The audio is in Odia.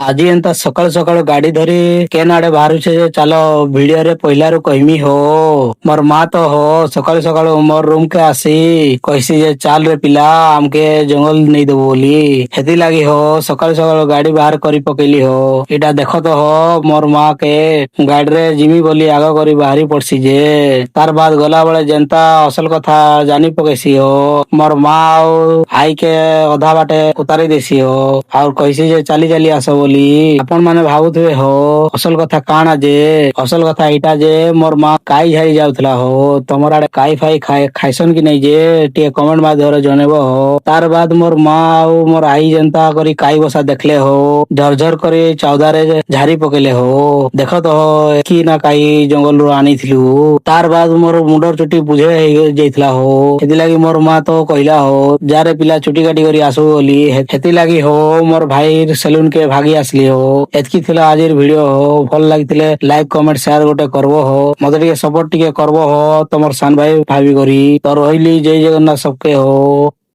ଆଜି ଏନ୍ତା ସକାଳୁ ସକାଳୁ ଗାଡି ଧରି କେନ୍ ଆଡେ ବାହାରୁଛେ ଯେ ଚାଲ ଭିଡିଓରେ ପହିଲାରୁ କହିମି ହୋ। ମୋର ମା ତ ହୋ ସକାଳୁ ସକାଳୁ ମୋର ରୁମ କେ ଆସି କହିସି ଯେ ଚାଲ ରେ ପିଲା ଆମକେ ଜଙ୍ଗଲ ନେଇଦବୁ ବୋଲି ସେଥିଲାଗି ହୋ ସକାଳୁ ସକାଳୁ ଗାଡି ବାହାର କରି ପକେଇଲି ହୋ। ଏଇଟା ଦେଖ ତ ହୋ ମୋର ମା କେ ଗାଡିରେ ଯିମି ବୋଲି ଆଗ କରି ବାହାରି ପଡସି ଯେ ତାର ବାଦ ଗଲା ବେଳେ ଯେନ୍ତା ଅସଲ କଥା ଜାନି ପକେଇସି ହୋ। ମୋର ମା ଆଉ ଆଇ କେ ଅଧା ବାଟେ ଉତାରି ଦେସି ହୋ ଆଉ କହିସି ଯେ ଚାଲି ଚାଲି ଆସ ବୋଲି ଆପଣ ମାନେ ଭାବୁଥିବେ ହୋ ଅସଲ କଥା କାଣା ଯେ ଅସଲ କଥା ଏଇଟା ଯେ ମୋର ମା କାଇ ଝାରି ଯାଉଥିଲା ହୋ। ତମର ଆଡେ କାଇ ଫାଇ ଖାଇସନ କି ନାଇଁ ଯେ ଟିକେ କମେଣ୍ଟ ମାଧ୍ୟମରେ ଜଣେଇବ ହୋ। ତାର ବାଦ ମୋର ମା ଆଉ ମୋର ଆଇ ଯେନ୍ତା କରି କାଇ ବସା ଦେଖିଲେ ହୋ ଝରଝର କରି ଚଉଦାରେ ଝାରି ପକେଇଲେ ହୋ। ଦେଖ ତ ହୋ କି ନା କାଇ ଜଙ୍ଗଲରୁ ଆଣିଥିଲୁ ତାର ବାଦ ମୋର ମୁଣ୍ଡର ଚୁଟି ବୁଝେ ହେଇଯାଇଥିଲା ହୋ। ସେଥିଲାଗି ମୋର ମା ତ କହିଲା ହୋ ଯାରେ ପିଲା ଚୁଟି କାଟି କରି ଆସିବୁ ବୋଲି ସେଥିଲାଗି ହୋ ମୋର ଭାଇ ସେଲୁନ କେ ଭାଗି ଆସିଲି ହୋ। ଏତକି ଥିଲା ଆଜିର ଭିଡିଓ ହୋ। ଭଲ ଲାଗିଥିଲେ ଲାଇକ କମେଣ୍ଟ ସେୟାର ଗୋଟେ କରବ ହୋ। ମତେ ଟିକେ ସପୋର୍ଟ ଟିକେ କରବ ହୋ ତମର ସାନ ଭାଇ ଭାବି କରି ତ ରହିଲି ଜୟ ଜଗନ୍ନାଥ ସବକେ ହୋ।